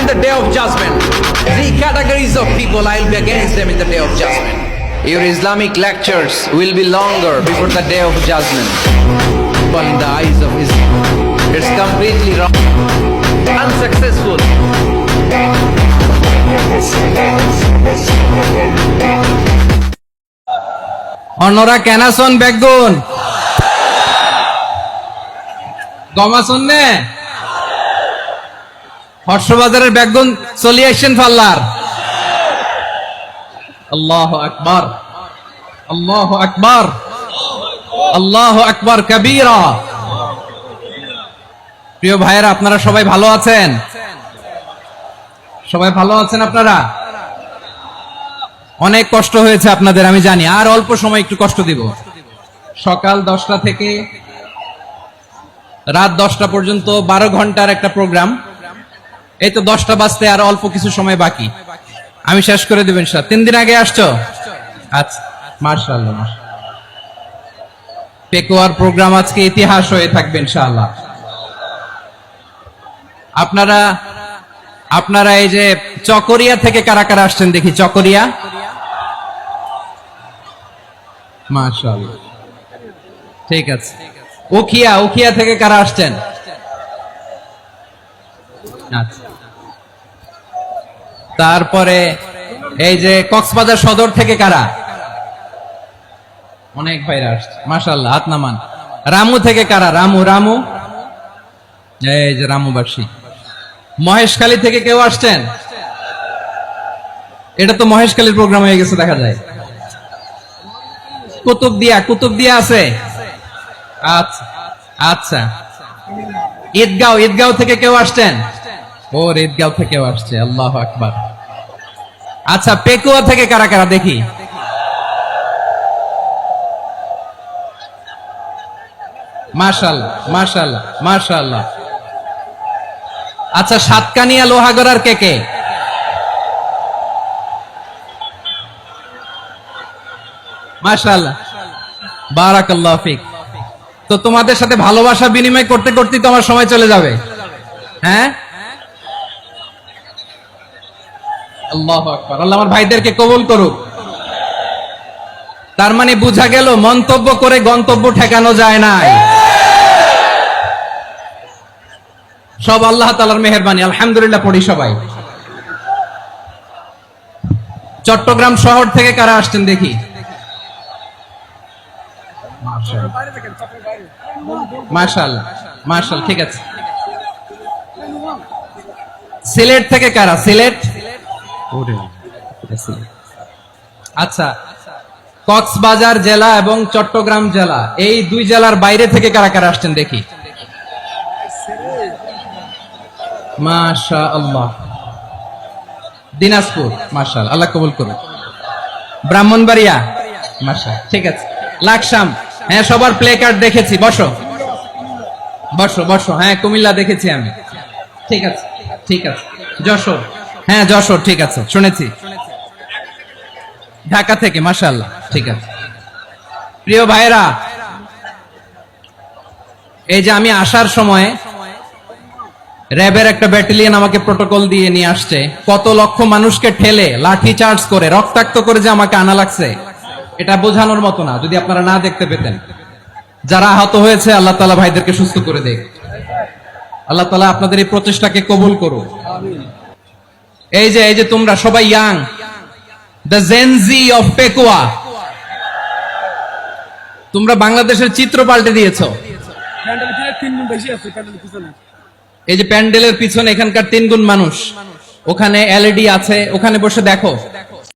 in the day of judgment. Three categories of people I will be against them in the day of judgment. Your Islamic lectures will be longer before the day of judgment. But in the eyes of Islam, it's completely wrong, unsuccessful. অন্যরা কেনাসন বেগুন গমাসন নে হর্ষবাজারের বেগুন চলি আসছেন ফাল্লার আল্লাহু আকবার আল্লাহু আকবার আল্লাহু আকবার কবীরা। প্রিয় ভাইয়েরা, আপনারা সবাই ভালো আছেন? সবাই ভালো আছেন? আপনারা অনেক কষ্ট হয়েছে আপনাদের, আমি জানি। আর অল্প সময় একটু কষ্ট দিব। সকাল 10টা থেকে রাত 10টা পর্যন্ত 12 ঘন্টার একটা প্রোগ্রাম। এই তো 10টা বাজতে আর অল্প কিছু সময় বাকি, আমি শেষ করে দেব ইনশাআল্লাহ। 3 দিন আগে আসছো? আচ্ছা, মাশাআল্লাহ। পেকুয়ার প্রোগ্রাম আজকে ইতিহাস হয়ে থাকবে ইনশাআল্লাহ। আপনারা এই যে চকরিয়া থেকে কারা কারা আসছেন দেখি? চকরিয়া, মাশাআল্লাহ, ঠিক আছে। উখিয়া থেকে কারা আসছেন? আচ্ছা। তারপরে এই যে কক্সবাজার সদর থেকে কারা? অনেক ভাইরা আসছে, মাশাআল্লাহ, হাত নামান। রামু থেকে কারা? রামু, এই যে রামুবাসী। মহেশখালী থেকে কেউ আসছেন? এটা তো মহেশখালীর প্রোগ্রাম হয়ে গেছে দেখা যায়। কুতুবদিয়া আছে? আচ্ছা আচ্ছা। ঈদগাঁও থেকে কেউ আসছেন? ওর ঈদগাঁও থেকেও আসছে, আল্লাহু আকবার। আচ্ছা, পেকুয়া থেকে কারা কারা দেখি? মাশাআল্লাহ মাশাআল্লাহ মাশাআল্লাহ। আচ্ছা, সাতকানিয়া লোহাগড়ার কে? মাশাআল্লাহ, বারাকাল্লাহু ফিক। তো তোমাদের সাথে ভালোবাসা বিনিময় করতে করতে তো আমার সময় চলে যাবে। হ্যাঁ, আল্লাহু আকবার। আল্লাহ আমার ভাইদেরকে কবুল করুক। তার মানে বোঝা গেল মন্তব্য করে গন্তব্য ঠেকানো যায় না, সব আল্লাহ তাআলার মেহেরবানি। আলহামদুলিল্লাহ পড়ি সবাই। চট্টগ্রাম শহর থেকে কারা আসছেন দেখি? মাশাআল্লাহ মাশাআল্লাহ, ঠিক আছে। সিলেট থেকে কারা? সিলেট, আচ্ছা। কক্সবাজার জেলা এবং চট্টগ্রাম জেলা, এই দুই জেলার বাইরে থেকে কারা কারা আসছেন দেখি? মাশাআল্লাহ। দিনাজপুর, মাশাআল্লাহ, আল্লাহ কবুল করুন। ব্রাহ্মণবাড়িয়া, মাশাআল্লাহ, ঠিক আছে। লাকসাম, হ্যাঁ, সবার প্লে কার্ড দেখেছি। বসো বসো বসো। হ্যাঁ, কুমিল্লা দেখেছি আমি, ঠিক আছে ঠিক আছে। যশোর, হ্যাঁ যশোর, ঠিক আছে, শুনেছি। ঢাকা থেকে, মাশাআল্লাহ, ঠিক আছে। প্রিয় ভাইরা, এই যে আমি আসার সময় র্যাবের একটা ব্যাটালিয়ন আমাকে প্রটোকল দিয়ে নিয়ে আসছে। কত লক্ষ মানুষকে ঠেলে লাঠি চার্জ করে রক্তাক্ত করে যে আমাকে আনা লাগছে, এটা বোঝানোর মতো না, যদি আপনারা না দেখতে পেতেন। যারা আহত হয়েছে, আল্লাহ তাআলা ভাইদেরকে সুস্থ করে দেখ। আল্লাহ তাআলা আপনাদের এই প্রচেষ্টাকে কবুল করুন। এই যে তোমরা সবাই young, the Gen Z of Pekua, তোমরা বাংলাদেশের চিত্র পাল্টে দিয়েছো। এই যে প্যান্ডেলের পিছনে এখানকার 3 গুণ মানুষ, ওখানে এলইডি আছে, ওখানে বসে দেখো।